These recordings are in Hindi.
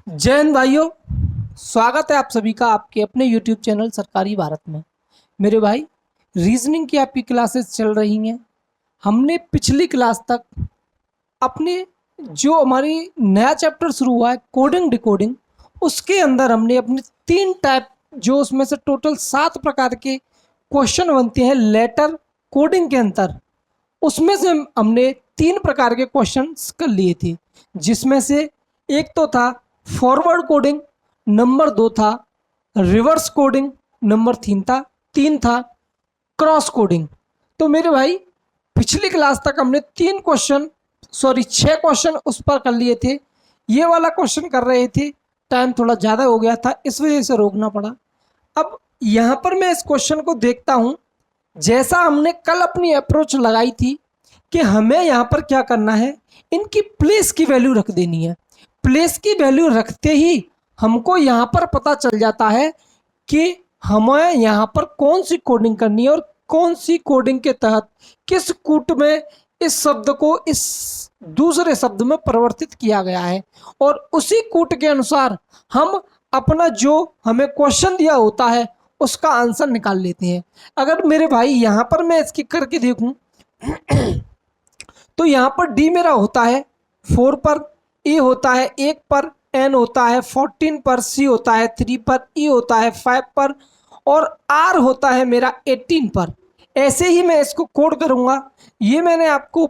जय हिंद भाइयों। स्वागत है आप सभी का आपके अपने YouTube चैनल सरकारी भारत में। मेरे भाई, रीजनिंग की आपकी क्लासेस चल रही हैं। हमने पिछली क्लास तक अपने जो हमारी नया चैप्टर शुरू हुआ है कोडिंग डिकोडिंग, उसके अंदर हमने अपने 3 टाइप, जो उसमें से टोटल 7 प्रकार के क्वेश्चन बनते हैं लेटर कोडिंग के अंदर, उसमें से हमने 3 प्रकार के क्वेश्चंस कर लिए थे। जिसमें से एक तो था फॉरवर्ड कोडिंग, नंबर 2 था रिवर्स कोडिंग, नंबर 3 था क्रॉस कोडिंग। तो मेरे भाई, पिछली क्लास तक हमने 6 क्वेश्चन उस पर कर लिए थे। ये वाला क्वेश्चन कर रहे थे, टाइम थोड़ा ज़्यादा हो गया था, इस वजह से रोकना पड़ा। अब यहाँ पर मैं इस क्वेश्चन को देखता हूँ, जैसा हमने कल अपनी अप्रोच लगाई थी कि हमें यहाँ पर क्या करना है, इनकी प्लेस की वैल्यू रख देनी है। प्लेस की वैल्यू रखते ही हमको यहाँ पर पता चल जाता है कि हमें यहाँ पर कौन सी कोडिंग करनी है और कौन सी कोडिंग के तहत किस कूट में इस शब्द को इस दूसरे शब्द में परिवर्तित किया गया है, और उसी कूट के अनुसार हम अपना जो हमें क्वेश्चन दिया होता है उसका आंसर निकाल लेते हैं। अगर मेरे भाई यहाँ पर मैं इसकी करके देखूं तो यहाँ पर डी मेरा होता है 4 पर, ए होता है 1 पर, एन होता है 14 पर, सी होता है 3 पर, ई होता है 5 पर, और आर होता है मेरा 18 पर। ऐसे ही मैं इसको कोड करूँगा। ये मैंने आपको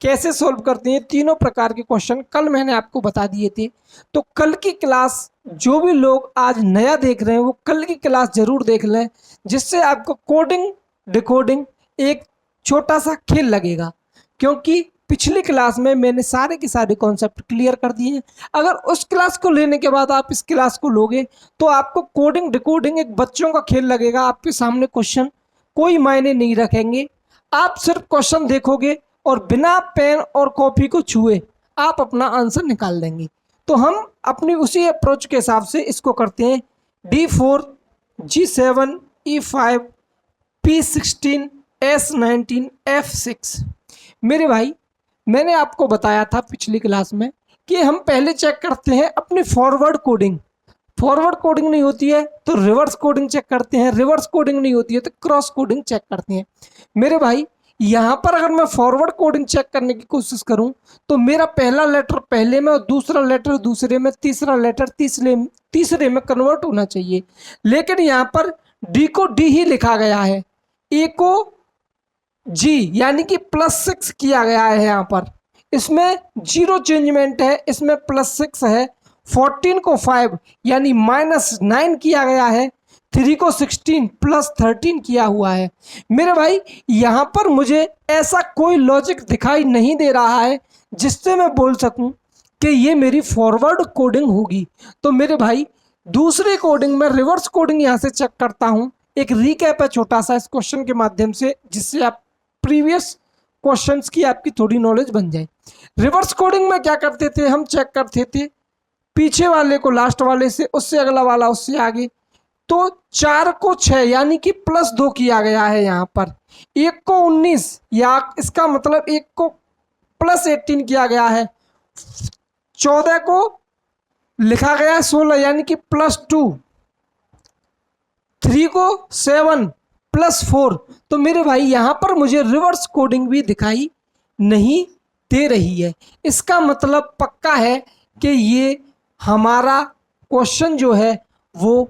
कैसे सॉल्व करते हैं तीनों प्रकार के क्वेश्चन कल मैंने आपको बता दिए थे। तो कल की क्लास जो भी लोग आज नया देख रहे हैं वो कल की क्लास ज़रूर देख लें, जिससे आपको कोडिंग डिकोडिंग एक छोटा सा खेल लगेगा। क्योंकि पिछली क्लास में मैंने सारे के सारे कॉन्सेप्ट क्लियर कर दिए हैं। अगर उस क्लास को लेने के बाद आप इस क्लास को लोगे तो आपको कोडिंग डिकोडिंग एक बच्चों का खेल लगेगा। आपके सामने क्वेश्चन कोई मायने नहीं रखेंगे, आप सिर्फ क्वेश्चन देखोगे और बिना पेन और कॉपी को छुए आप अपना आंसर निकाल देंगे। तो हम अपनी उसी अप्रोच के हिसाब से इसको करते हैं। D4, G7, E5, P16, S19, F6। मेरे भाई, मैंने आपको बताया था पिछली क्लास में कि हम पहले चेक करते हैं अपनी फॉरवर्ड कोडिंग। फॉरवर्ड कोडिंग नहीं होती है तो रिवर्स कोडिंग चेक करते हैं, रिवर्स कोडिंग नहीं होती है तो क्रॉस कोडिंग चेक करते हैं। मेरे भाई, यहाँ पर अगर मैं फॉरवर्ड कोडिंग चेक करने की कोशिश करूँ तो मेरा पहला लेटर पहले में और दूसरा लेटर दूसरे में, तीसरा लेटर तीसरे में कन्वर्ट होना चाहिए। लेकिन यहाँ पर डी को डी ही लिखा गया है, ए को जी यानी कि +6 किया गया है। यहाँ पर इसमें 0 चेंजमेंट है, इसमें +6 है। 14 को 5 यानी -9 किया गया है। 3 को 16 +13 किया हुआ है। मेरे भाई, यहाँ पर मुझे ऐसा कोई लॉजिक दिखाई नहीं दे रहा है जिससे मैं बोल सकूं कि ये मेरी फॉरवर्ड कोडिंग होगी। तो मेरे भाई, दूसरी कोडिंग में रिवर्स कोडिंग यहाँ से चेक करता हूँ। एक रीकैप है छोटा सा इस क्वेश्चन के माध्यम से, जिससे आप प्रीवियस क्वेश्चंस की आपकी थोड़ी नॉलेज बन जाए। रिवर्स कोडिंग में क्या करते थे, हम चेक करते थे पीछे वाले को लास्ट वाले से, उससे अगला वाला उससे आगे। तो 4 को 6 यानी कि +2 किया गया है। यहाँ पर 1 को 19 या इसका मतलब 1 को +18 किया गया है। 14 को लिखा गया है 16 यानी कि +2। 3 को 7 +4। तो मेरे भाई, यहाँ पर मुझे रिवर्स कोडिंग भी दिखाई नहीं दे रही है। इसका मतलब पक्का है कि ये हमारा क्वेश्चन जो है वो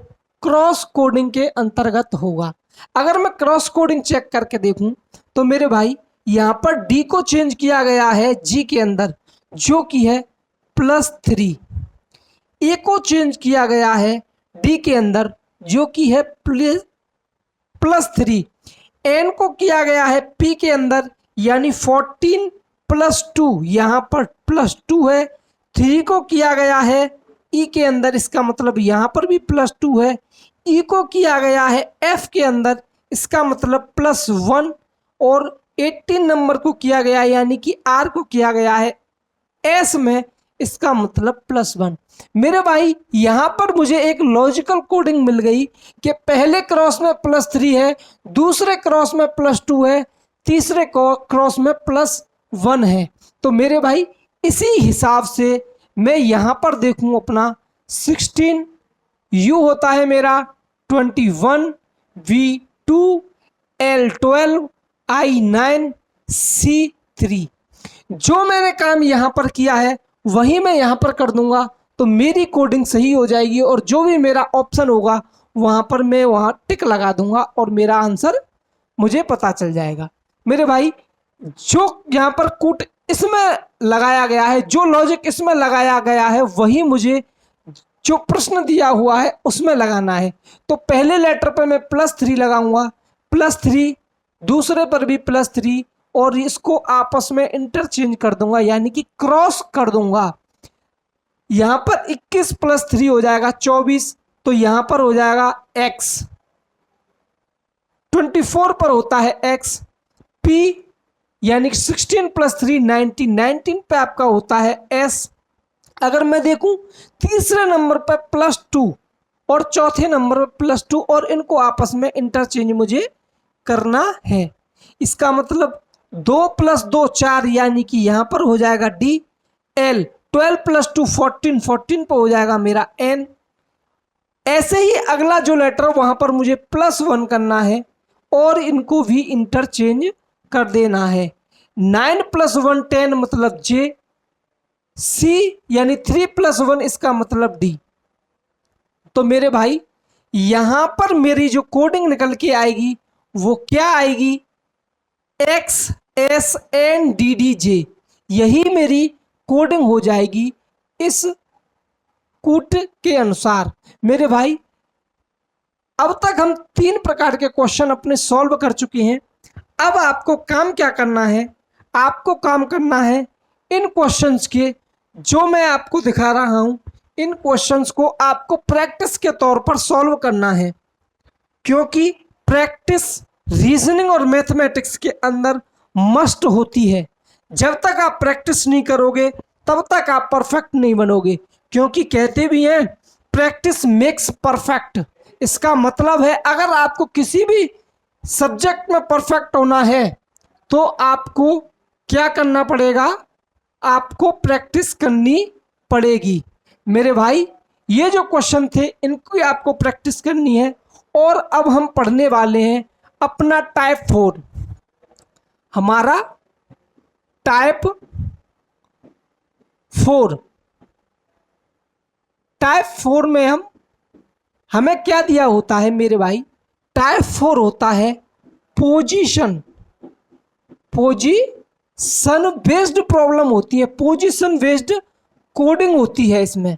क्रॉस कोडिंग के अंतर्गत होगा। अगर मैं क्रॉस कोडिंग चेक करके देखूं तो मेरे भाई, यहाँ पर डी को चेंज किया गया है जी के अंदर, जो कि है +3। ए को चेंज किया गया है डी के अंदर, जो कि है +3। एन को किया गया है पी के अंदर यानी 14 +2, यहाँ पर +2 है। 3 को किया गया है ई के अंदर, इसका मतलब यहाँ पर भी +2 है। ई को किया गया है एफ के अंदर, इसका मतलब +1, और 18 नंबर को किया गया है यानी कि आर को किया गया है एस में, इसका मतलब +1। मेरे भाई, यहाँ पर मुझे एक लॉजिकल कोडिंग मिल गई कि पहले क्रॉस में +3 है, दूसरे क्रॉस में +2 है, तीसरे क्रॉस में +1 है। तो मेरे भाई, इसी हिसाब से मैं यहाँ पर देखूँ अपना 16, U होता है मेरा 21, V2, L12, I9, C3। जो मैंने काम यहां पर किया है वही मैं यहां पर कर दूंगा, तो मेरी कोडिंग सही हो जाएगी और जो भी मेरा ऑप्शन होगा वहां पर मैं वहां टिक लगा दूंगा और मेरा आंसर मुझे पता चल जाएगा। मेरे भाई, जो यहाँ पर कूट इसमें लगाया गया है, जो लॉजिक इसमें लगाया गया है, वही मुझे जो प्रश्न दिया हुआ है उसमें लगाना है। तो पहले लेटर पर मैं +3 लगाऊंगा, +3, दूसरे पर भी +3, और इसको आपस में इंटरचेंज कर दूंगा, यानी कि क्रॉस कर दूंगा। यहां पर 21 + 3 हो जाएगा 24, तो यहां पर हो जाएगा x। 24 पर होता है x, p यानी 16 + 3 19, 19 पे आपका होता है s। अगर मैं देखूं तीसरे नंबर पर +2 और चौथे नंबर पर +2, और इनको आपस में इंटरचेंज मुझे करना है। इसका मतलब 2 + 2 4, यानी कि यहां पर हो जाएगा d। l 12 + 2 14, 14 पर हो जाएगा मेरा n। ऐसे ही अगला जो लेटर वहां पर मुझे +1 करना है और इनको भी इंटरचेंज कर देना है। 9 + 1 10 मतलब j, c यानी 3 + 1 इसका मतलब d। तो मेरे भाई, यहां पर मेरी जो कोडिंग निकल के आएगी वो क्या आएगी, x s n d d j, यही मेरी कोडिंग हो जाएगी इस कूट के अनुसार। मेरे भाई, अब तक हम 3 प्रकार के क्वेश्चन अपने सॉल्व कर चुके हैं। अब आपको काम क्या करना है, आपको काम करना है इन क्वेश्चंस के जो मैं आपको दिखा रहा हूं, इन क्वेश्चंस को आपको प्रैक्टिस के तौर पर सॉल्व करना है, क्योंकि प्रैक्टिस रीजनिंग और मैथमेटिक्स के अंदर मस्ट होती है। जब तक आप प्रैक्टिस नहीं करोगे तब तक आप परफेक्ट नहीं बनोगे, क्योंकि कहते भी हैं प्रैक्टिस मेक्स परफेक्ट। इसका मतलब है अगर आपको किसी भी सब्जेक्ट में परफेक्ट होना है तो आपको क्या करना पड़ेगा, आपको प्रैक्टिस करनी पड़ेगी। मेरे भाई, ये जो क्वेश्चन थे इनको आपको प्रैक्टिस करनी है। और अब हम पढ़ने वाले हैं अपना टाइप 4। हमारा टाइप 4, टाइप 4 में हमें क्या दिया होता है मेरे भाई, टाइप 4 होता है पोजीशन बेस्ड प्रॉब्लम होती है, पोजीशन बेस्ड कोडिंग होती है। इसमें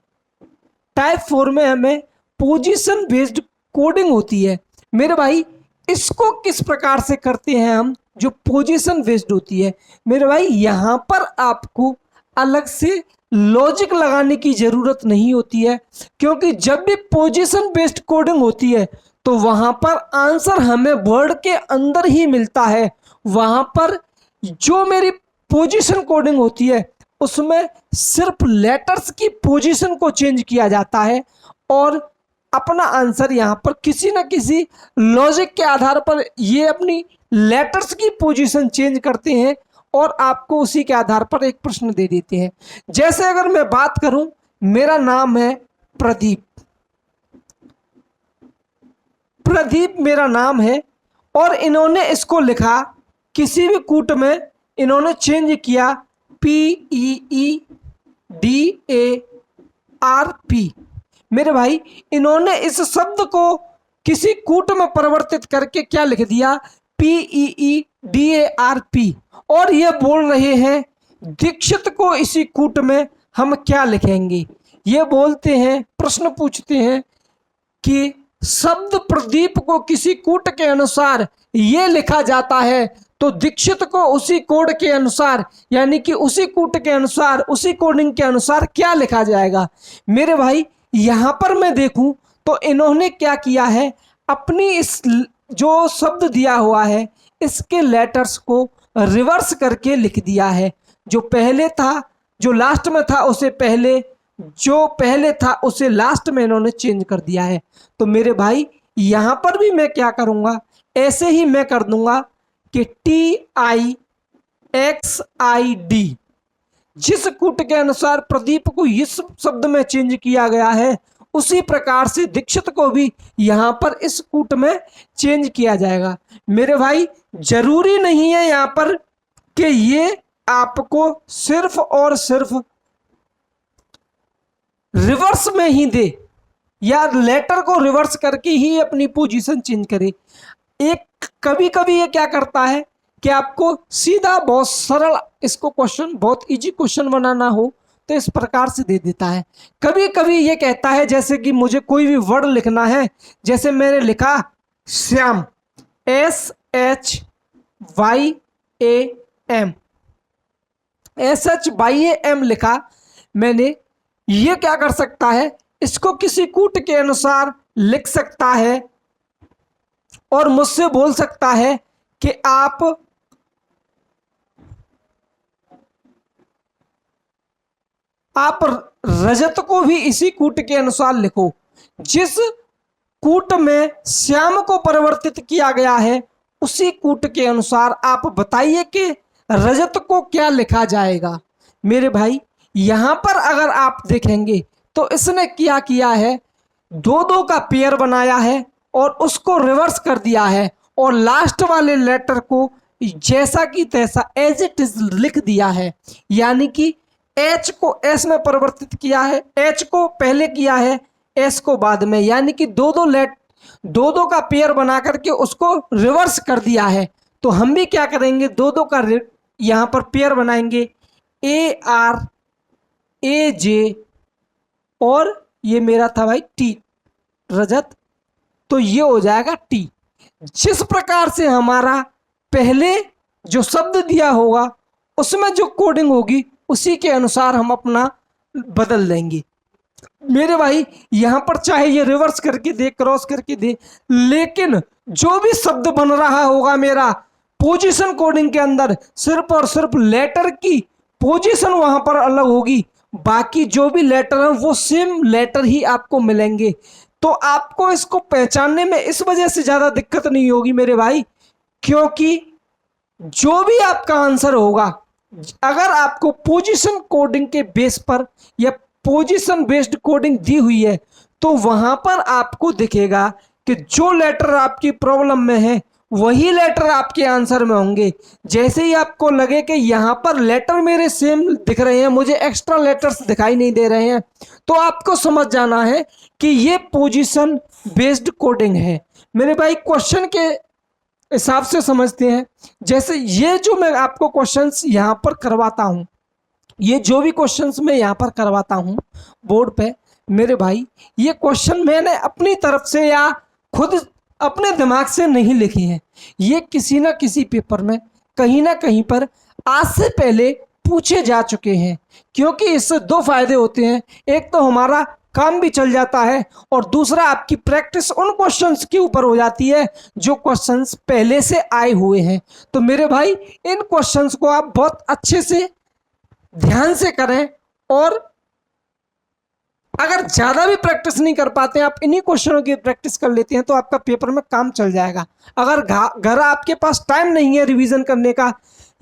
टाइप 4 में हमें पोजीशन बेस्ड कोडिंग होती है। मेरे भाई, इसको किस प्रकार से करते हैं हम, जो पोजीशन बेस्ड होती है। मेरे भाई, यहां पर आपको अलग से लॉजिक लगाने की जरूरत नहीं होती है, क्योंकि जब भी पोजीशन बेस्ड कोडिंग होती है तो वहां पर आंसर हमें वर्ड के अंदर ही मिलता है। वहां पर जो मेरी पोजीशन कोडिंग होती है उसमें सिर्फ लेटर्स की पोजीशन को चेंज किया जाता है और अपना आंसर यहां पर किसी न किसी लॉजिक के आधार पर ये अपनी लेटर्स की पोजीशन चेंज करते हैं और आपको उसी के आधार पर एक प्रश्न दे देते हैं। जैसे अगर मैं बात करूं, मेरा नाम है प्रदीप, प्रदीप मेरा नाम है, और इन्होंने इसको लिखा किसी भी कूट में, इन्होंने चेंज किया PEEDARP। मेरे भाई, इन्होंने इस शब्द को किसी कूट में परिवर्तित करके क्या लिख दिया, PEEDARP, और ये बोल रहे हैं दीक्षित को इसी कूट में हम क्या लिखेंगे। ये बोलते हैं, प्रश्न पूछते हैं कि शब्द प्रदीप को किसी कूट के अनुसार ये लिखा जाता है, तो दीक्षित को उसी कोड के अनुसार, यानी कि उसी कूट के अनुसार, उसी कोडिंग के अनुसार क्या लिखा जाएगा। मेरे भाई, यहां पर मैं देखूं तो इन्होंने क्या किया है, अपनी इस जो शब्द दिया हुआ है इसके लेटर्स को रिवर्स करके लिख दिया है। जो पहले था, जो लास्ट में था उसे पहले, जो पहले था उसे लास्ट में इन्होंने चेंज कर दिया है। तो मेरे भाई, यहां पर भी मैं क्या करूंगा, ऐसे ही मैं कर दूंगा कि TIXID, जिस कूट के अनुसार प्रदीप को इस शब्द में चेंज किया गया है उसी प्रकार से दीक्षित को भी यहां पर इस कूट में चेंज किया जाएगा। मेरे भाई जरूरी नहीं है यहां पर कि ये आपको सिर्फ और सिर्फ रिवर्स में ही दे या लेटर को रिवर्स करके ही अपनी पोजीशन चेंज करे। एक कभी कभी ये क्या करता है कि आपको सीधा बहुत सरल इसको क्वेश्चन बहुत इजी क्वेश्चन बनाना हो तो इस प्रकार से दे देता है। कभी कभी ये कहता है जैसे कि मुझे कोई भी वर्ड लिखना है, जैसे मैंने लिखा श्याम, SHYAM, SHYAM लिखा मैंने। ये क्या कर सकता है, इसको किसी कूट के अनुसार लिख सकता है और मुझसे बोल सकता है कि आप रजत को भी इसी कूट के अनुसार लिखो। जिस कूट में श्याम को परिवर्तित किया गया है उसी कूट के अनुसार आप बताइए कि रजत को क्या लिखा जाएगा। मेरे भाई यहां पर अगर आप देखेंगे तो इसने क्या किया है, दो दो का पेयर बनाया है और उसको रिवर्स कर दिया है और लास्ट वाले लेटर को जैसा कि तैसा एज इट इज लिख दिया है। यानी कि एच को एस में परिवर्तित किया है, एच को पहले किया है, एस को बाद में, यानी कि दो दो का पेयर बना करके उसको रिवर्स कर दिया है। तो हम भी क्या करेंगे, दो दो का यहां पर पेयर बनाएंगे, ARAJ और ये मेरा था भाई टी, रजत, तो ये हो जाएगा टी। जिस प्रकार से हमारा पहले जो शब्द दिया होगा उसमें जो कोडिंग होगी उसी के अनुसार हम अपना बदल देंगे। मेरे भाई यहां पर चाहे ये रिवर्स करके दे, क्रॉस करके दे, लेकिन जो भी शब्द बन रहा होगा मेरा पोजीशन कोडिंग के अंदर, सिर्फ और सिर्फ लेटर की पोजीशन वहां पर अलग होगी, बाकी जो भी लेटर हैं वो सेम लेटर ही आपको मिलेंगे। तो आपको इसको पहचानने में इस वजह से ज्यादा दिक्कत नहीं होगी मेरे भाई, क्योंकि जो भी आपका आंसर होगा, अगर आपको पोजीशन कोडिंग के बेस पर या पोजीशन बेस्ड कोडिंग दी हुई है तो वहां पर आपको दिखेगा कि जो लेटर आपकी प्रॉब्लम में है वही लेटर आपके आंसर में होंगे। जैसे ही आपको लगे कि यहां पर लेटर मेरे सेम दिख रहे हैं, मुझे एक्स्ट्रा लेटर्स दिखाई नहीं दे रहे हैं, तो आपको समझ जाना है कि ये पोजीशन बेस्ड कोडिंग है। मेरे भाई क्वेश्चन के हिसाब से समझते हैं। जैसे ये जो मैं आपको क्वेश्चंस यहां पर करवाता हूं, ये जो भी क्वेश्चंस मैं यहां पर करवाता हूं बोर्ड पे, मेरे भाई ये क्वेश्चन मैंने अपनी तरफ से या खुद अपने दिमाग से नहीं लिखे हैं। ये किसी ना किसी पेपर में कहीं ना कहीं पर आज से पहले पूछे जा चुके हैं, क्योंकि इससे दो फायदे होते हैं। एक तो हमारा काम भी चल जाता है और दूसरा आपकी प्रैक्टिस उन क्वेश्चंस के ऊपर हो जाती है जो क्वेश्चंस पहले से आए हुए हैं। तो मेरे भाई इन क्वेश्चंस को आप बहुत अच्छे से ध्यान से करें, और अगर ज्यादा भी प्रैक्टिस नहीं कर पाते हैं, आप इन्हीं क्वेश्चनों की प्रैक्टिस कर लेते हैं तो आपका पेपर में काम चल जाएगा। अगर घर आपके पास टाइम नहीं है रिवीजन करने का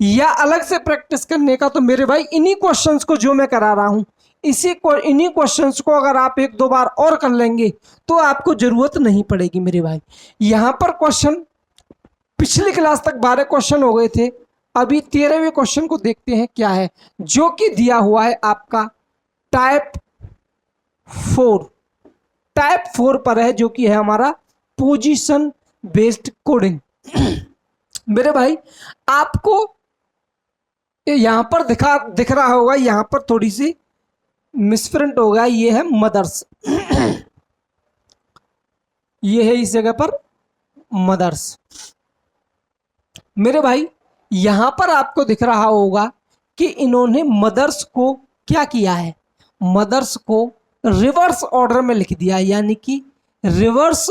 या अलग से प्रैक्टिस करने का, तो मेरे भाई इन्हीं क्वेश्चंस को जो मैं करा रहा हूं इन्हीं क्वेश्चंस को अगर आप एक दो बार और कर लेंगे तो आपको जरूरत नहीं पड़ेगी मेरे भाई। यहां पर क्वेश्चन पिछली क्लास तक 12 क्वेश्चन हो गए थे, अभी 13वें क्वेश्चन को देखते हैं क्या है, जो कि दिया हुआ है आपका टाइप 4 पर है, जो कि है हमारा पोजीशन बेस्ड कोडिंग। मेरे भाई आपको यहां पर दिख रहा होगा, यहां पर थोड़ी सी मिसप्रिंट होगा, ये है मदर्स, ये है इस जगह पर मदर्स। मेरे भाई यहां पर आपको दिख रहा होगा कि इन्होंने मदर्स को क्या किया है, मदर्स को रिवर्स ऑर्डर में लिख दिया, यानी कि रिवर्स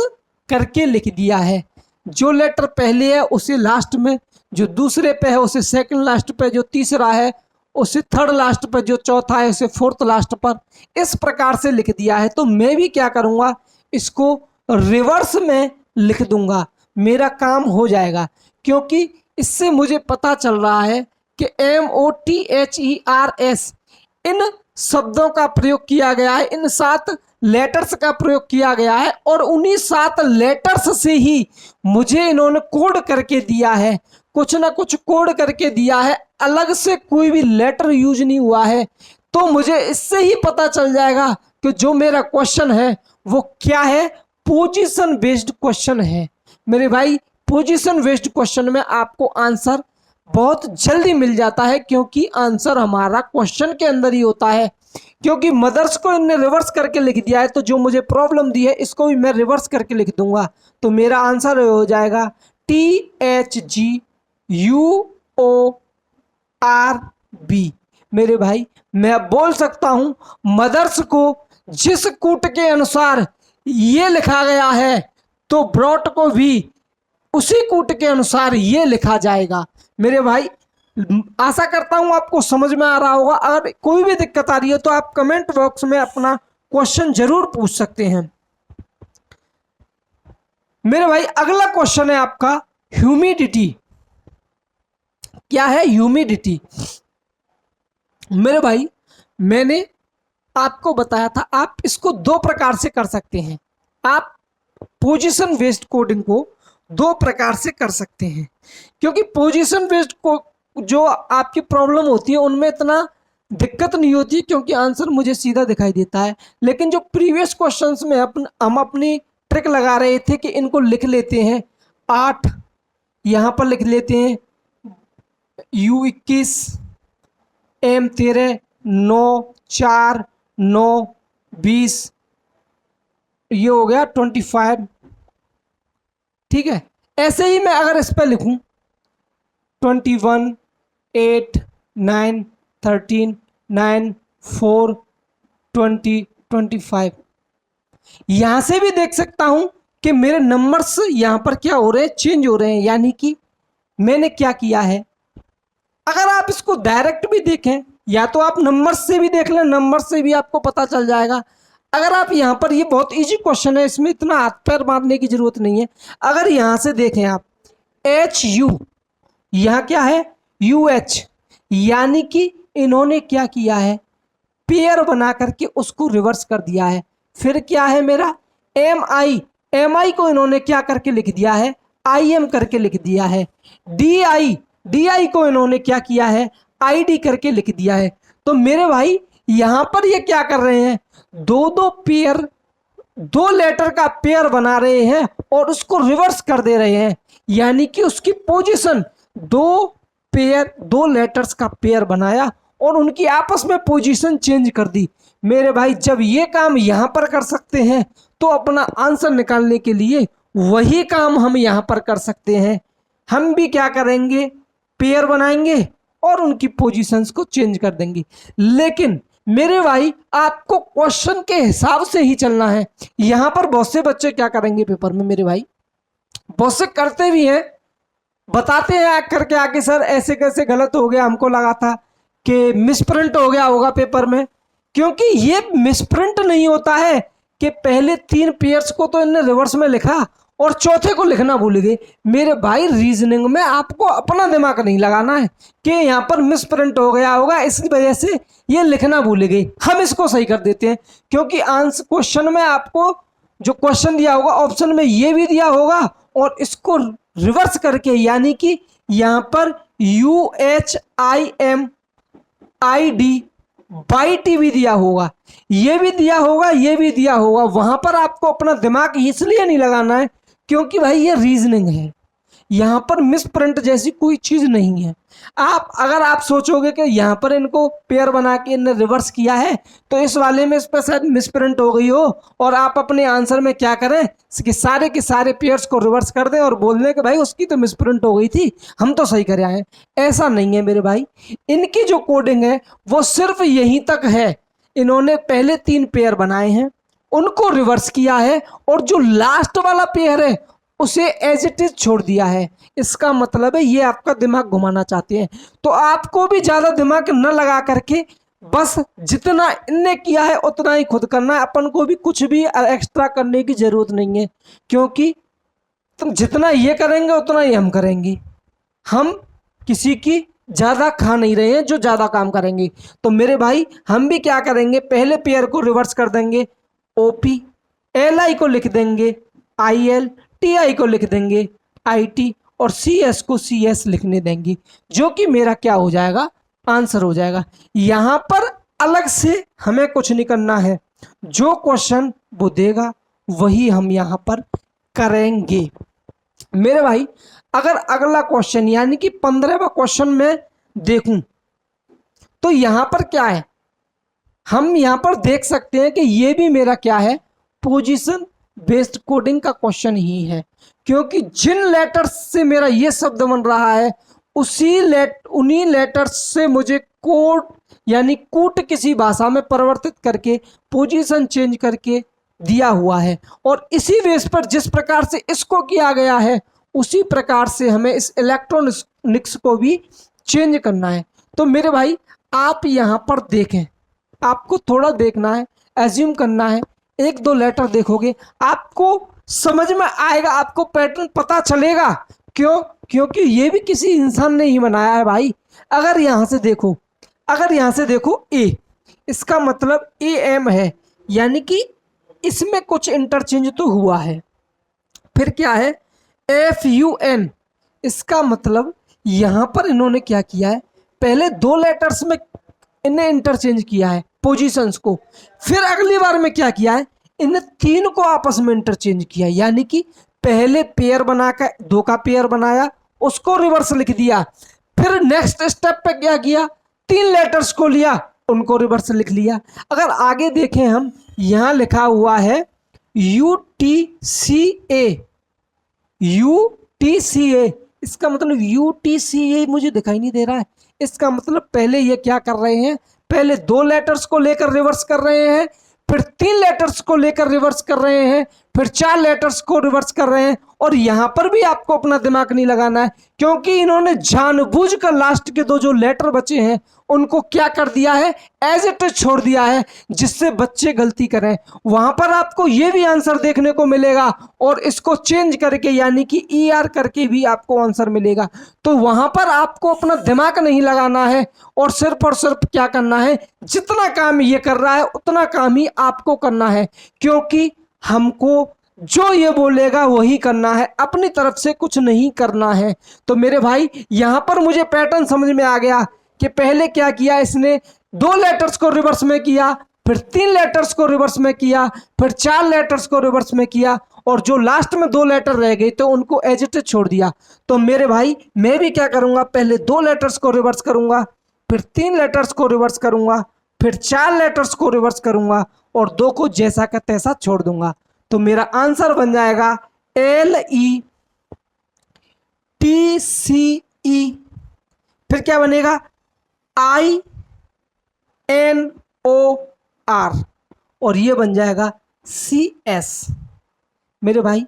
करके लिख दिया है। जो लेटर पहले है उसे लास्ट में, जो दूसरे पे है उसे सेकंड लास्ट पे, जो तीसरा है उसे थर्ड लास्ट पर, जो चौथा है उसे फोर्थ लास्ट पर, इस प्रकार से लिख दिया है। तो मैं भी क्या करूंगा, इसको रिवर्स में लिख दूंगा, मेरा काम हो जाएगा, क्योंकि इससे मुझे पता चल रहा है कि MOTHERS इन शब्दों का प्रयोग किया गया है, इन 7 लेटर्स का प्रयोग किया गया है और उन्हीं 7 लेटर्स से ही मुझे इन्होंने कोड करके दिया है, कुछ ना कुछ कोड करके दिया है, अलग से कोई भी लेटर यूज नहीं हुआ है। तो मुझे इससे ही पता चल जाएगा कि जो मेरा क्वेश्चन है वो क्या है, पोजीशन बेस्ड क्वेश्चन है। मेरे भाई पोजीशन बेस्ड क्वेश्चन में आपको आंसर बहुत जल्दी मिल जाता है, क्योंकि आंसर हमारा क्वेश्चन के अंदर ही होता है। क्योंकि मदर्स को इनने रिवर्स करके लिख दिया है, तो जो मुझे प्रॉब्लम दी है इसको भी मैं रिवर्स करके लिख दूंगा, तो मेरा आंसर हो जाएगा THGUORB। मेरे भाई मैं बोल सकता हूं मदर्स को जिस कूट के अनुसार ये लिखा गया है तो ब्रॉट को भी उसी कूट के अनुसार ये लिखा जाएगा। मेरे भाई आशा करता हूं आपको समझ में आ रहा होगा। अगर कोई भी दिक्कत आ रही है तो आप कमेंट बॉक्स में अपना क्वेश्चन जरूर पूछ सकते हैं। मेरे भाई अगला क्वेश्चन है आपका ह्यूमिडिटी। क्या है ह्यूमिडिटी? मेरे भाई मैंने आपको बताया था आप इसको 2 प्रकार से कर सकते हैं। आप पोजीशन बेस्ड कोडिंग को 2 प्रकार से कर सकते हैं, क्योंकि पोजीशन बेस्ड को जो आपकी प्रॉब्लम होती है उनमें इतना दिक्कत नहीं होती, क्योंकि आंसर मुझे सीधा दिखाई देता है। लेकिन जो प्रीवियस क्वेश्चंस में हम अपनी ट्रिक लगा रहे थे कि इनको लिख लेते हैं 8, यहाँ पर लिख लेते हैं U21, M13, 9, 4, 9, 20, ये हो गया 25। ठीक है, ऐसे ही मैं अगर इस पर लिखूं 21, 8, 9, 13, 9, 4, 20, 25, यहां से भी देख सकता हूं कि मेरे नंबर्स यहां पर क्या हो रहे हैं, चेंज हो रहे हैं। यानी कि मैंने क्या किया है, अगर आप इसको डायरेक्ट भी देखें या तो आप नंबर्स से भी देख लें, नंबर से भी आपको पता चल जाएगा। अगर आप यहाँ पर, ये बहुत इजी क्वेश्चन है, इसमें इतना हाथ पैर मारने की जरूरत नहीं है। अगर यहाँ से देखें आप HU, यहाँ क्या है UH, यानी कि इन्होंने क्या किया है, पेयर बना करके उसको रिवर्स कर दिया है। फिर क्या है मेरा MI को इन्होंने क्या करके लिख दिया है, IM करके लिख दिया है। DI को इन्होंने क्या किया है, ID करके लिख दिया है। तो मेरे भाई यहां पर ये क्या कर रहे हैं, 2 पेयर, 2 लेटर का पेयर बना रहे हैं और उसको रिवर्स कर दे रहे हैं। यानी कि उसकी पोजीशन 2 लेटर्स का पेयर बनाया और उनकी आपस में पोजीशन चेंज कर दी। मेरे भाई जब ये काम यहां पर कर सकते हैं तो अपना आंसर निकालने के लिए वही काम हम यहां पर कर सकते हैं। हम भी क्या करेंगे, पेयर बनाएंगे और उनकी पोजीशंस को चेंज कर देंगे। लेकिन मेरे भाई आपको क्वेश्चन के हिसाब से ही चलना है। यहां पर बहुत से बच्चे क्या करेंगे पेपर में, मेरे भाई बहुत से करते भी हैं, बताते हैं करके आके सर ऐसे कैसे गलत हो गया, हमको लगा था कि मिसप्रिंट हो गया होगा पेपर में। क्योंकि ये मिसप्रिंट नहीं होता है कि पहले 3 पेयर्स को तो इन्होंने रिवर्स में लिखा और चौथे को लिखना भूल गए। मेरे भाई रीजनिंग में आपको अपना दिमाग नहीं लगाना है कि यहाँ पर मिसप्रिंट हो गया होगा इस वजह से ये लिखना भूल गए, हम इसको सही कर देते हैं। क्योंकि आंसर क्वेश्चन में आपको जो क्वेश्चन दिया होगा ऑप्शन में ये भी दिया होगा और इसको रिवर्स करके, यानी कि यहाँ पर UHIMID भी दिया होगा, ये भी दिया होगा, ये भी दिया होगा। वहां पर आपको अपना दिमाग इसलिए नहीं लगाना है क्योंकि भाई ये रीजनिंग है, यहाँ पर मिसप्रिंट जैसी कोई चीज नहीं है। अगर आप सोचोगे कि यहाँ पर इनको पेयर बना के इन्हें रिवर्स किया है तो इस वाले में इस पर शायद मिसप्रिंट हो गई हो और आप अपने आंसर में क्या करें कि सारे के सारे पेयर्स को रिवर्स कर दें और बोल दें कि भाई उसकी तो मिसप्रिंट हो गई थी, हम तो सही कर आए। ऐसा नहीं है मेरे भाई, इनकी जो कोडिंग है वो सिर्फ यहीं तक है। इन्होंने पहले 3 पेयर बनाए हैं, उनको रिवर्स किया है और जो लास्ट वाला पेयर है उसे एज इट इज छोड़ दिया है। इसका मतलब है ये आपका दिमाग घुमाना चाहते हैं। तो आपको भी ज्यादा दिमाग न लगा करके बस जितना इनने किया है उतना ही खुद करना है। अपन को भी कुछ भी एक्स्ट्रा करने की जरूरत नहीं है, क्योंकि तुम जितना ये करेंगे उतना ही हम करेंगे। हम किसी की ज्यादा खा नहीं रहे हैं जो ज्यादा काम करेंगे। तो मेरे भाई हम भी क्या करेंगे, पहले पेयर को रिवर्स कर देंगे, ओपी, एल आई को लिख देंगे आई एल, टी आई को लिख देंगे आई टी, और सी एस को सी एस लिखने देंगे, जो कि मेरा क्या हो जाएगा, आंसर हो जाएगा। यहां पर अलग से हमें कुछ नहीं करना है, जो क्वेश्चन वो देगा वही हम यहां पर करेंगे। मेरे भाई अगर अगला क्वेश्चन यानी कि 15वां क्वेश्चन में देखूं तो यहां पर क्या है, हम यहां पर देख सकते हैं कि ये भी मेरा क्या है, पोजीशन बेस्ड कोडिंग का क्वेश्चन ही है, क्योंकि जिन लेटर्स से मेरा ये शब्द बन रहा है उन्हीं लेटर्स से मुझे कोड यानी कूट किसी भाषा में परिवर्तित करके पोजीशन चेंज करके दिया हुआ है, और इसी बेस पर जिस प्रकार से इसको किया गया है उसी प्रकार से हमें इस इलेक्ट्रॉनिक्स को भी चेंज करना है। तो मेरे भाई आप यहाँ पर देखें, आपको थोड़ा देखना है, एज्यूम करना है, एक दो लेटर देखोगे आपको समझ में आएगा, आपको पैटर्न पता चलेगा। क्यों? क्योंकि ये भी किसी इंसान ने ही बनाया है भाई। अगर यहाँ से देखो, अगर यहाँ से देखो ए, इसका मतलब ए एम है, यानी कि इसमें कुछ इंटरचेंज तो हुआ है। फिर क्या है, एफ यू एन, इसका मतलब यहां पर इन्होंने क्या किया है, पहले दो लेटर्स में इन्हें इंटरचेंज किया है पोजीशंस को, फिर अगली बार में क्या किया है, इन तीन को आपस में इंटरचेंज किया, यानी कि पहले पेयर बनाकर दो का पेयर बनाया, उसको रिवर्स लिख दिया, फिर नेक्स्ट स्टेप पे क्या किया, तीन लेटर्स को लिया, उनको रिवर्स लिख लिया। अगर आगे देखें हम, यहां लिखा हुआ है U T C A, U T C A, इसका मतलब यू टी सी ए मुझे दिखाई नहीं दे रहा है, इसका मतलब पहले ये क्या कर रहे हैं, पहले दो लेटर्स को लेकर रिवर्स कर रहे हैं, फिर तीन लेटर्स को लेकर रिवर्स कर रहे हैं, फिर चार लेटर्स को रिवर्स कर रहे हैं। और यहां पर भी आपको अपना दिमाग नहीं लगाना है, क्योंकि इन्होंने जानबूझकर लास्ट के दो जो लेटर बचे हैं उनको क्या कर दिया है, एज इट इज छोड़ दिया है, जिससे बच्चे गलती करें। वहां पर आपको ये भी आंसर देखने को मिलेगा, और इसको चेंज करके यानी कि ई आर करके भी आपको आंसर मिलेगा। तो वहां पर आपको अपना दिमाग नहीं लगाना है, और सिर्फ क्या करना है, जितना काम ये कर रहा है उतना काम ही आपको करना है, क्योंकि हमको जो ये बोलेगा वही करना है, अपनी तरफ से कुछ नहीं करना है। तो मेरे भाई यहां पर मुझे पैटर्न समझ में आ गया कि पहले क्या किया इसने, दो लेटर्स को रिवर्स में किया, फिर तीन लेटर्स को रिवर्स में किया, फिर चार लेटर्स को रिवर्स में किया, और जो लास्ट में दो लेटर रह गए तो उनको एज इट इज छोड़ दिया। तो मेरे भाई मैं भी क्या करूंगा, पहले दो लेटर्स को रिवर्स करूंगा, फिर तीन लेटर्स को रिवर्स करूंगा, फिर चार लेटर्स को रिवर्स करूंगा, और दो को जैसा का तैसा छोड़ दूंगा। तो मेरा आंसर बन जाएगा एल ई टी सी ई, फिर क्या बनेगा, आई एन ओ आर, और ये बन जाएगा सी एस। मेरे भाई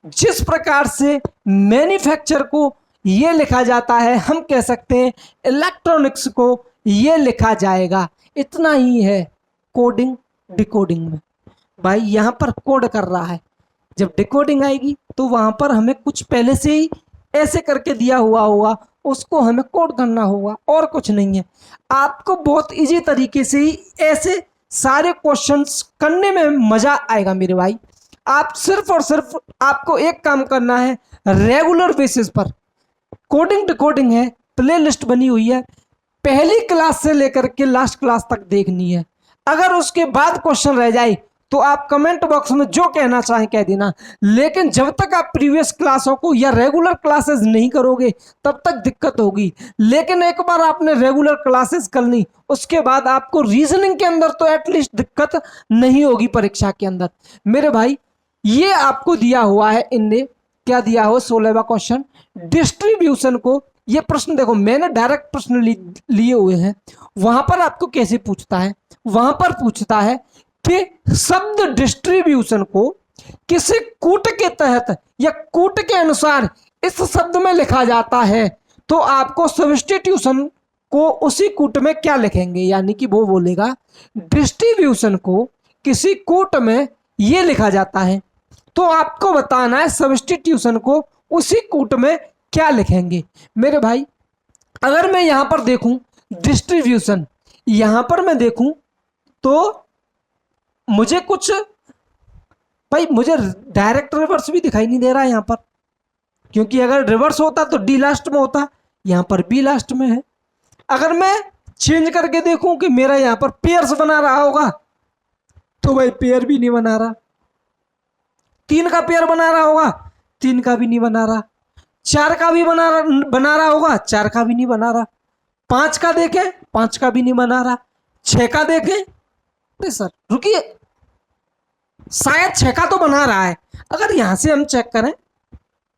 जिस प्रकार से मैन्युफैक्चर को ये लिखा जाता है, हम कह सकते हैं इलेक्ट्रॉनिक्स को ये लिखा जाएगा। इतना ही है कोडिंग डिकोडिंग में। भाई यहाँ पर कोड कर रहा है, जब डिकोडिंग आएगी तो वहां पर हमें कुछ पहले से ही ऐसे करके दिया हुआ होगा, उसको हमें कोड करना होगा, और कुछ नहीं है। आपको बहुत इजी तरीके से ही ऐसे सारे क्वेश्चंस करने में मजा आएगा मेरे भाई। आप सिर्फ और सिर्फ आपको एक काम करना है, रेगुलर बेसिस पर कोडिंग डिकोडिंग है, प्लेलिस्ट बनी हुई है, पहली क्लास से लेकर के लास्ट क्लास तक देखनी है। अगर उसके बाद क्वेश्चन रह जाए तो आप कमेंट बॉक्स में जो कहना चाहें कह देना, लेकिन जब तक आप प्रीवियस क्लासों को या रेगुलर क्लासेस नहीं करोगे तब तक दिक्कत होगी। लेकिन एक बार आपने रेगुलर क्लासेस कर ली, उसके बाद आपको रीजनिंग के अंदर तो एटलीस्ट दिक्कत नहीं होगी परीक्षा के अंदर। मेरे भाई ये आपको दिया हुआ है, इनने क्या दिया हो, 16वां क्वेश्चन डिस्ट्रीब्यूशन को। ये प्रश्न देखो, मैंने डायरेक्ट प्रश्न लिए हुए हैं। वहां पर आपको कैसे पूछता है, वहां पर पूछता है कि शब्द डिस्ट्रीब्यूशन को किसी कूट के तहत या कूट के अनुसार इस शब्द में लिखा जाता है, तो आपको सब्स्टिट्यूशन को उसी कूट में क्या लिखेंगे, यानी कि वो बोलेगा डिस्ट्रीब्यूशन को किसी कूट में ये लिखा जाता है, तो आपको बताना है सब्स्टिट्यूशन को उसी कूट में क्या लिखेंगे। मेरे भाई अगर मैं यहां पर देखूं डिस्ट्रीब्यूशन, यहां पर मैं देखूं तो मुझे कुछ, भाई मुझे डायरेक्ट रिवर्स भी दिखाई नहीं दे रहा है यहां पर, क्योंकि अगर रिवर्स होता तो डी लास्ट में होता, यहां पर बी लास्ट में है। अगर मैं चेंज करके देखूं कि मेरा यहां पर पेयर्स बना रहा होगा, तो भाई पेयर भी नहीं बना रहा। 3 का पेयर बना रहा होगा, 3 का भी नहीं बना रहा। 4 का भी बना रहा होगा, 4 का भी नहीं बना रहा। 5 का देखें, 5 का भी नहीं बना रहा। 6 का देखें, अरे सर रुकिए, शायद 6 का तो बना रहा है। अगर यहां से हम चेक करें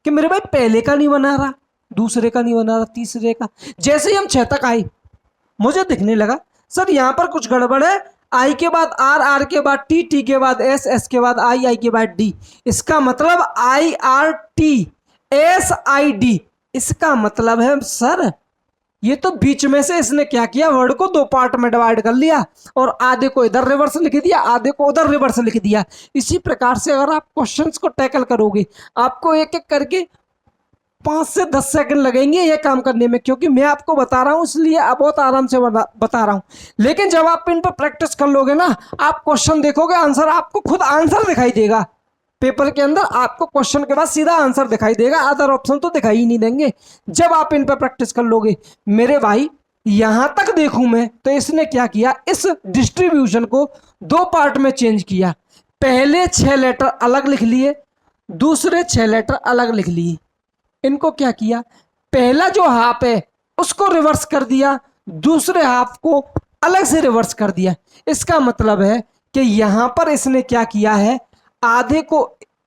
कि मेरे भाई पहले का नहीं बना रहा, दूसरे का नहीं बना रहा, तीसरे का, जैसे ही हम 6 तक आए मुझे दिखने लगा सर यहां पर कुछ गड़बड़ है। आई के बाद आर, आर के बाद टी, टी के बाद एस, एस के बाद आई, आई के बाद डी। इसका मतलब I R T S I D. इसका मतलब है सर ये तो बीच में से इसने क्या किया, वर्ड को 2 पार्ट में डिवाइड कर लिया और आधे को इधर रिवर्स लिख दिया, आधे को उधर रिवर्स लिख दिया। इसी प्रकार से अगर आप क्वेश्चंस को टैकल करोगे, आपको एक एक करके 5 से 10 सेकंड लगेंगे ये काम करने में, क्योंकि मैं आपको बता रहा हूं इसलिए आप बहुत आराम से बता रहा हूं। लेकिन जब आप इन पर प्रैक्टिस कर लोगे ना, आप क्वेश्चन देखोगे, आंसर आपको खुद आंसर दिखाई देगा पेपर के अंदर, आपको क्वेश्चन के बाद सीधा आंसर दिखाई देगा, अदर ऑप्शन तो दिखाई ही नहीं देंगे जब आप इन पर प्रैक्टिस कर लोगे। मेरे भाई यहां तक देखूं मैं तो इसने क्या किया, इस डिस्ट्रीब्यूशन को 2 पार्ट में चेंज किया। पहले 6 लेटर अलग लिख लिए, दूसरे 6 लेटर अलग लिख लिए। इनको क्या किया, पहला जो हाफ है उसको रिवर्स कर दिया, दूसरे हाफ को अलग से रिवर्स कर दिया। इसका मतलब है कि यहां पर इसने क्या किया है, आधे को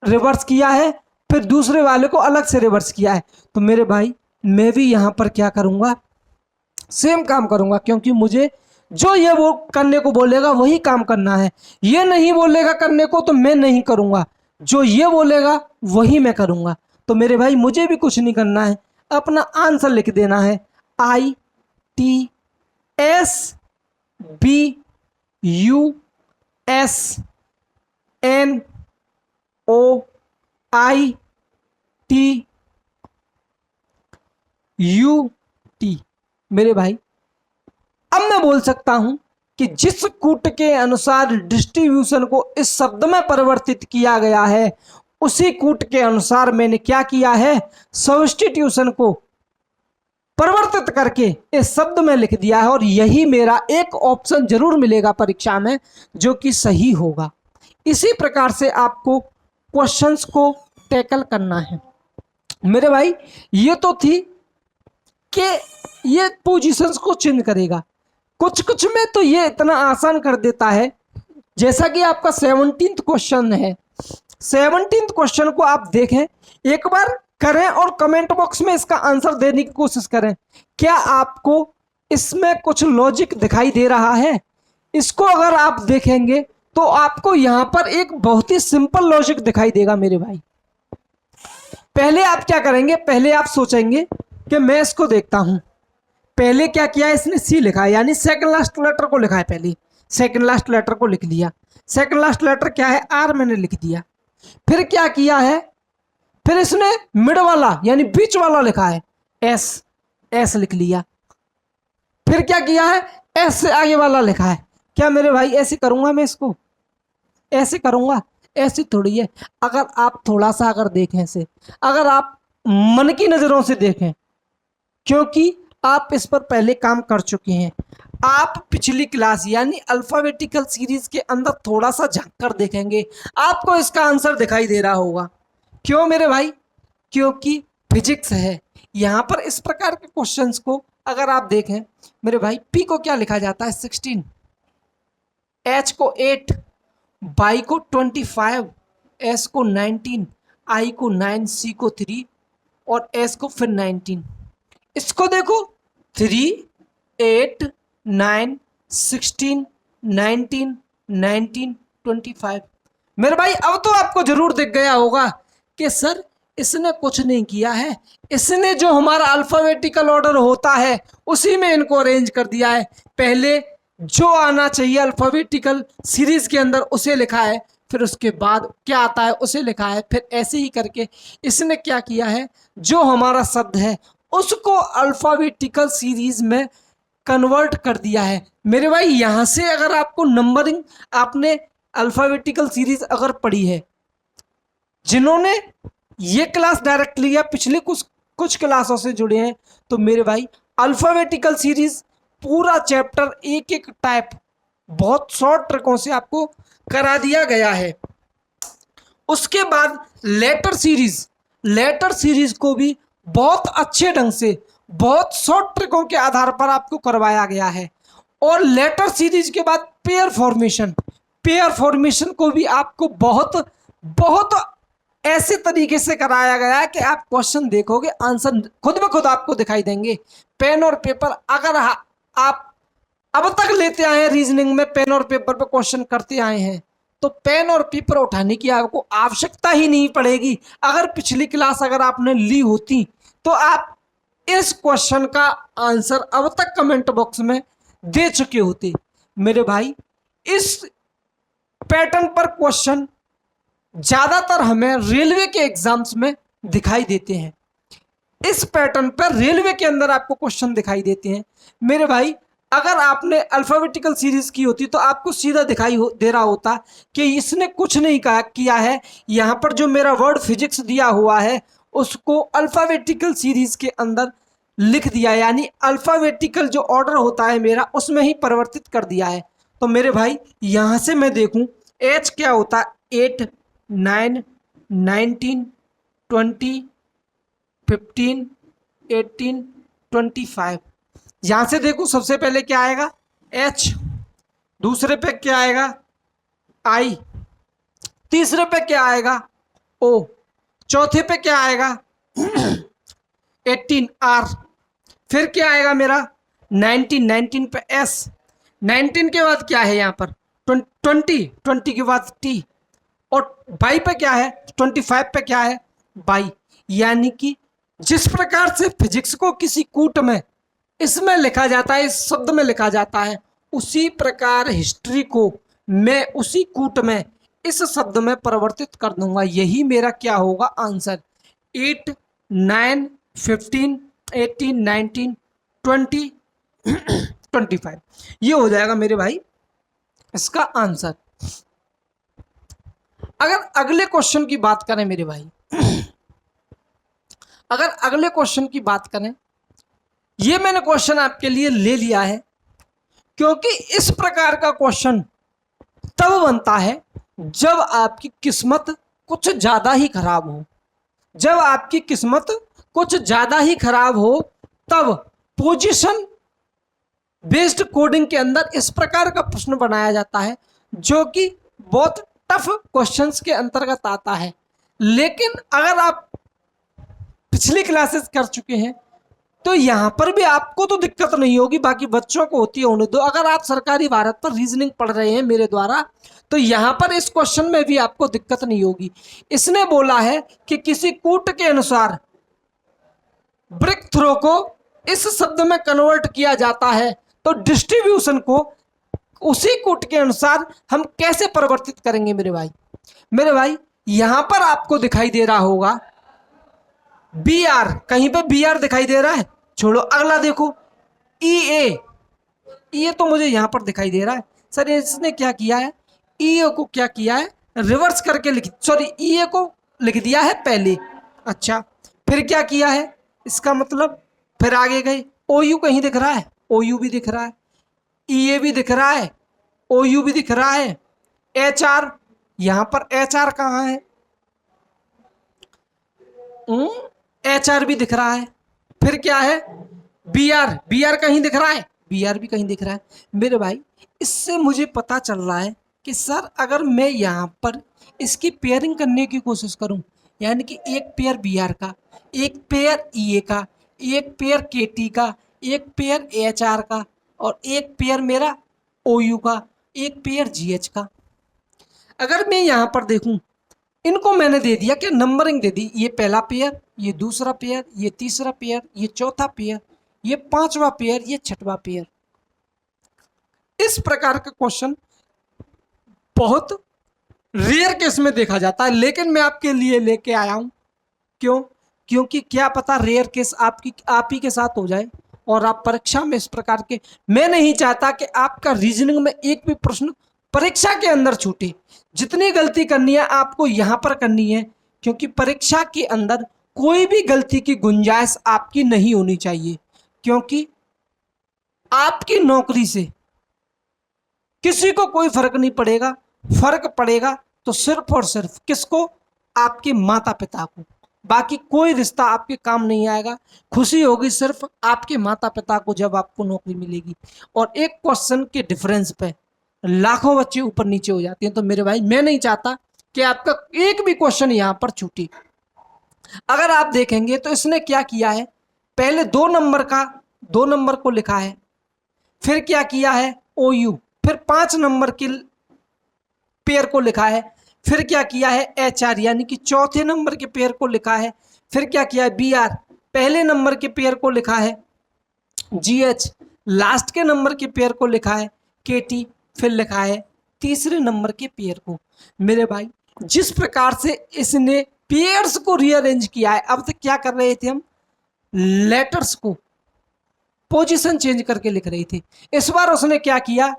रिवर्स किया है, फिर दूसरे वाले को अलग से रिवर्स किया है। तो मेरे भाई मैं भी यहां पर क्या करूंगा, सेम काम करूंगा, क्योंकि मुझे जो ये वो करने को बोलेगा वही काम करना है। ये नहीं बोलेगा करने को तो मैं नहीं करूंगा, जो ये बोलेगा वही मैं करूंगा। तो मेरे भाई मुझे भी कुछ नहीं करना है, अपना आंसर लिख देना है I T S B U S N O I T U T. मेरे भाई अब मैं बोल सकता हूं कि जिस कूट के अनुसार डिस्ट्रीब्यूशन को इस शब्द में परिवर्तित किया गया है, उसी कूट के अनुसार मैंने क्या किया है, सब्स्टिट्यूशन को परिवर्तित करके इस शब्द में लिख दिया है। और यही मेरा एक ऑप्शन जरूर मिलेगा परीक्षा में जो कि सही होगा। इसी प्रकार से आपको क्वेश्चंस को टैकल करना है। मेरे भाई ये तो थी कि ये पोजीशंस को चेंज करेगा, कुछ कुछ में तो ये इतना आसान कर देता है। जैसा कि आपका 17th क्वेश्चन है, 17th क्वेश्चन को आप देखें एक बार करें और कमेंट बॉक्स में इसका आंसर देने की कोशिश करें। क्या आपको इसमें कुछ लॉजिक दिखाई दे रहा है? इसको अगर आप देखेंगे तो आपको यहां पर एक बहुत ही सिंपल लॉजिक दिखाई देगा मेरे भाई। पहले आप क्या करेंगे, पहले आप सोचेंगे कि मैं इसको देखता हूं। पहले क्या किया, इसने सी लिखा है, यानी सेकंड लास्ट लेटर को लिखा है। पहले सेकंड लास्ट लेटर को लिख लिया। सेकंड लास्ट लेटर क्या है, आर, मैंने लिख दिया। फिर क्या किया है, फिर इसने मिड वाला यानी बीच वाला लिखा है, एस, एस लिख लिया। फिर क्या किया है, एस से आगे वाला लिखा है। क्या मेरे भाई ऐसे करूंगा मैं इसको, ऐसे करूंगा? ऐसे थोड़ी है। अगर आप थोड़ा सा अगर देखें से, अगर आप मन की नजरों से देखें, क्योंकि आप इस पर पहले काम कर चुके हैं, आप पिछली क्लास यानी अल्फाबेटिकल सीरीज के अंदर थोड़ा सा झांक कर देखेंगे, आपको इसका आंसर दिखाई दे रहा होगा। क्यों मेरे भाई? क्योंकि फिजिक्स है। यहां पर इस प्रकार के क्वेश्चंस को अगर आप देखें मेरे भाई, पी को क्या लिखा जाता है, 16, एच को 8, बाई को 25, एस को 19, आई को 9, सी को 3 और एस को फिर 19। इसको देखो, 3, 8, 9, 16, 19, 19, 25। मेरे भाई अब तो आपको जरूर दिख गया होगा कि सर इसने कुछ नहीं किया है, इसने जो हमारा अल्फाबेटिकल ऑर्डर होता है उसी में इनको अरेंज कर दिया है। पहले जो आना चाहिए अल्फाबेटिकल सीरीज के अंदर उसे लिखा है, फिर उसके बाद क्या आता है उसे लिखा है, फिर ऐसे ही करके इसने क्या किया है, जो हमारा शब्द है उसको अल्फाबेटिकल सीरीज में कन्वर्ट कर दिया है। मेरे भाई यहां से अगर आपको नंबरिंग, आपने अल्फाबेटिकल सीरीज अगर पढ़ी है, जिन्होंने ये क्लास डायरेक्ट लिया, पिछले कुछ कुछ क्लासों से जुड़े हैं, तो मेरे भाई अल्फाबेटिकल सीरीज पूरा चैप्टर एक एक टाइप बहुत शॉर्ट ट्रिकों से आपको करा दिया गया है। उसके बाद लेटर सीरीज को भी बहुत अच्छे ढंग से बहुत शॉर्ट ट्रिकों के आधार पर आपको करवाया गया है। और लेटर सीरीज के बाद पेयर फॉर्मेशन को भी आपको बहुत बहुत ऐसे तरीके से कराया गया है कि आप क्वेश्चन देखोगे, आंसर खुद ब खुद आपको दिखाई देंगे। पेन और पेपर अगर आप अब तक लेते आए हैं, रीजनिंग में पेन और पेपर पे क्वेश्चन करते आए हैं, तो पेन और पेपर उठाने की आपको आवश्यकता ही नहीं पड़ेगी। अगर पिछली क्लास अगर आपने ली होती तो आप इस क्वेश्चन का आंसर अब तक कमेंट बॉक्स में दे चुके होते। मेरे भाई इस पैटर्न पर क्वेश्चन ज्यादातर हमें रेलवे के एग्जाम्स में दिखाई देते हैं। इस पैटर्न पर रेलवे के अंदर आपको क्वेश्चन दिखाई देते हैं। मेरे भाई अगर आपने अल्फाबेटिकल सीरीज की होती तो आपको सीधा दिखाई दे रहा होता कि इसने कुछ नहीं किया है, यहाँ पर जो मेरा वर्ड फिजिक्स दिया हुआ है उसको अल्फाबेटिकल सीरीज के अंदर लिख दिया, यानी अल्फाबेटिकल जो ऑर्डर होता है मेरा उसमें ही परिवर्तित कर दिया है। तो मेरे भाई यहाँ से मैं देखूं एच क्या होता है, 8 9 19 20 15 18 25। यहां से देखो सबसे पहले क्या आएगा एच, दूसरे पे क्या आएगा आई, तीसरे पे क्या आएगा ओ, चौथे पे क्या आएगा 18 आर, फिर क्या आएगा मेरा 19 पे एस, 19 के बाद क्या है यहाँ पर 20 के बाद टी, और बाई पे क्या है 25 पे क्या है बाई। यानी कि जिस प्रकार से फिजिक्स को किसी कूट में इसमें लिखा जाता है, इस शब्द में लिखा जाता है, उसी प्रकार हिस्ट्री को मैं उसी कूट में इस शब्द में परिवर्तित कर दूंगा। यही मेरा क्या होगा आंसर, 8 9 15 18 19 20 25, ये हो जाएगा मेरे भाई इसका आंसर। अगर अगले क्वेश्चन की बात करें मेरे भाई, अगर अगले क्वेश्चन की बात करें, ये मैंने क्वेश्चन आपके लिए ले लिया है क्योंकि इस प्रकार का क्वेश्चन तब बनता है जब आपकी किस्मत कुछ ज्यादा ही खराब हो। जब आपकी किस्मत कुछ ज्यादा ही खराब हो तब पोजीशन बेस्ड कोडिंग के अंदर इस प्रकार का प्रश्न बनाया जाता है जो कि बहुत टफ क्वेश्चंस के अंतर्गत आता है। लेकिन अगर आप पिछली क्लासेस कर चुके हैं तो यहां पर भी आपको तो दिक्कत नहीं होगी, बाकी बच्चों को होती है उन्हें दो। अगर आप सरकारी भारत पर रीजनिंग पढ़ रहे हैं मेरे द्वारा तो यहां पर इस क्वेश्चन में भी आपको दिक्कत नहीं होगी। इसने बोला है कि किसी कूट के अनुसार ब्रेक थ्रो को इस शब्द में कन्वर्ट किया जाता है, तो डिस्ट्रीब्यूशन को उसी कूट के अनुसार हम कैसे परिवर्तित करेंगे मेरे भाई। मेरे भाई यहां पर आपको दिखाई दे रहा होगा बी आर, कहीं पे बी आर दिखाई दे रहा है, छोड़ो अगला देखो ई ए तो मुझे यहां पर दिखाई दे रहा है। सर इसने क्या किया है, ई ए को क्या किया है रिवर्स करके लिख, सॉरी ई ए को लिख दिया है पहले। अच्छा फिर क्या किया है, इसका मतलब फिर आगे गए, ओ यू कहीं दिख रहा है, ओ यू भी दिख रहा है, ई ए भी दिख रहा है, ओ यू भी दिख रहा है, एच आर, यहां पर एच आर कहाँ है, एच आर भी दिख रहा है, फिर क्या है बी आर कहीं दिख रहा है, बी आर भी कहीं दिख रहा है। मेरे भाई इससे मुझे पता चल रहा है कि सर अगर मैं यहाँ पर इसकी पेयरिंग करने की कोशिश करूं, यानी कि एक पेयर बी आर का, एक पेयर ई ए का, एक पेयर के टी का, एक पेयर एच आर का, और एक पेयर मेरा ओ यू का, एक पेयर जी एच का। अगर मैं यहाँ पर देखूं, इनको मैंने दे दिया कि नंबरिंग दे दी, ये पहला पेयर, ये दूसरा पेयर, ये तीसरा पेयर, ये चौथा पेयर, ये पांचवा पेयर, ये छठवां पेयर। इस प्रकार का क्वेश्चन बहुत रेयर केस में देखा जाता है, लेकिन मैं आपके लिए लेके आया हूं। क्यों? क्योंकि क्या पता रेयर केस आप ही के साथ हो जाए और आप परीक्षा में इस प्रकार के। मैं नहीं चाहता कि आपका रीजनिंग में एक भी प्रश्न परीक्षा के अंदर छूटे। जितनी गलती करनी है आपको यहां पर करनी है, क्योंकि परीक्षा के अंदर कोई भी गलती की गुंजाइश आपकी नहीं होनी चाहिए, क्योंकि आपकी नौकरी से किसी को कोई फर्क नहीं पड़ेगा। फर्क पड़ेगा तो सिर्फ और सिर्फ किसको? आपके माता पिता को। बाकी कोई रिश्ता आपके काम नहीं आएगा। खुशी होगी सिर्फ आपके माता पिता को जब आपको नौकरी मिलेगी। और एक क्वेश्चन के डिफरेंस पे लाखों बच्चे ऊपर नीचे हो जाते हैं। तो मेरे भाई मैं नहीं चाहता कि आपका एक भी क्वेश्चन यहां पर छूटे। अगर आप देखेंगे तो इसने क्या किया है, पहले 2 नंबर को लिखा है, फिर क्या किया है OU, फिर 5 नंबर के पेयर को लिखा है, फिर क्या किया है HR यानी कि चौथे नंबर के पेयर को लिखा है, फिर क्या किया है BR, पहले नंबर के पेयर को लिखा है GH, लास्ट के नंबर के पेयर को लिखा है KT, फिर लिखा है तीसरे नंबर के पेयर को। मेरे भाई जिस प्रकार से इसने पेयर्स को रीअरेंज किया है, अब तक क्या कर रहे थे हम, लेटर्स को पोजीशन चेंज करके लिख रही थी। इस बार उसने क्या किया,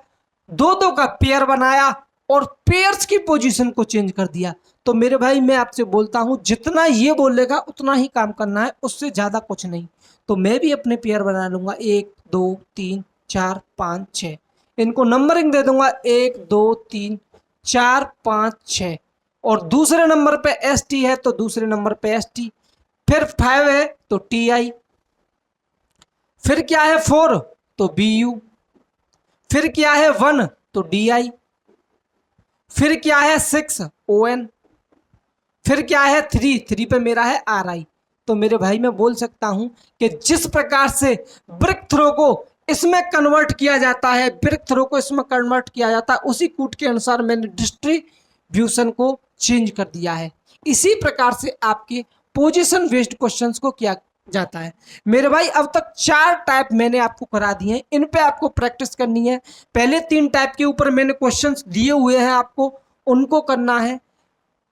2-2 का पेयर बनाया और पेयर्स की पोजीशन को चेंज कर दिया। तो मेरे भाई मैं आपसे बोलता हूं जितना ये बोलेगा उतना ही काम करना है, उससे ज्यादा कुछ नहीं। तो मैं भी अपने पेयर बना लूंगा 1 2 3 4 5 6, इनको नंबरिंग दे दूंगा 1 2 3 4 5 6, और दूसरे नंबर पे ST है तो दूसरे नंबर पे ST, फिर 5 है तो TI, फिर क्या है 4 तो BU, फिर क्या है 1 तो DI, फिर क्या है 6 ON, फिर क्या है 3 पे मेरा है RI। तो मेरे भाई मैं बोल सकता हूं कि जिस प्रकार से ब्रिक थ्रो को इसमें कन्वर्ट किया जाता है, ब्रिक थ्रो को इसमें कन्वर्ट किया जाता है, उसी कूट के अनुसार मैंने डिस्ट्रीब्यूशन को चेंज कर दिया है। इसी प्रकार से आपके पोजीशन बेस्ड क्वेश्चंस को किया जाता है। मेरे भाई अब तक 4 टाइप मैंने आपको करा दिए हैं, इन पे आपको प्रैक्टिस करनी है। पहले 3 टाइप के ऊपर मैंने क्वेश्चंस दिए हुए हैं, आपको उनको करना है।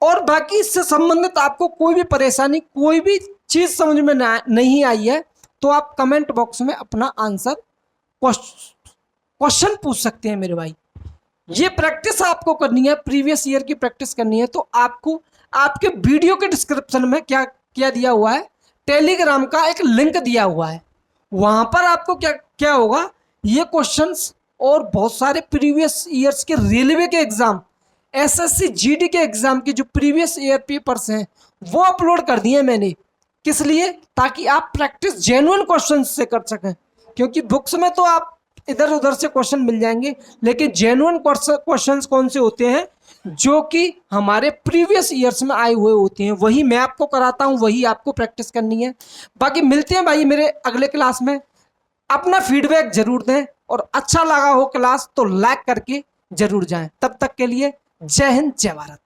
और बाकी इससे संबंधित आपको कोई भी परेशानी, कोई भी चीज समझ में नहीं आई है तो आप कमेंट बॉक्स में अपना आंसर क्वेश्चन पूछ सकते हैं। मेरे भाई ये प्रैक्टिस आपको करनी है, प्रीवियस ईयर की प्रैक्टिस करनी है। तो आपको आपके वीडियो के डिस्क्रिप्शन में क्या दिया हुआ है, टेलीग्राम का एक लिंक दिया हुआ है। वहां पर आपको क्या होगा, ये क्वेश्चंस और बहुत सारे प्रीवियस ईयर्स के रेलवे के एग्जाम, SSC GD के एग्जाम के जो प्रीवियस ईयर पेपर्स हैं वो अपलोड कर दिए मैंने। किस लिए? ताकि आप प्रैक्टिस जेन्युइन क्वेश्चन से कर सकें, क्योंकि बुक्स में तो आप इधर उधर से क्वेश्चन मिल जाएंगे, लेकिन जेन्युइन क्वेश्चंस कौन से होते हैं, जो कि हमारे प्रीवियस ईयर्स में आए हुए होते हैं, वही मैं आपको कराता हूं, वही आपको प्रैक्टिस करनी है। बाकी मिलते हैं भाई मेरे अगले क्लास में। अपना फीडबैक जरूर दें, और अच्छा लगा हो क्लास तो लाइक करके जरूर जाएं। तब तक के लिए जय हिंद, जय भारत।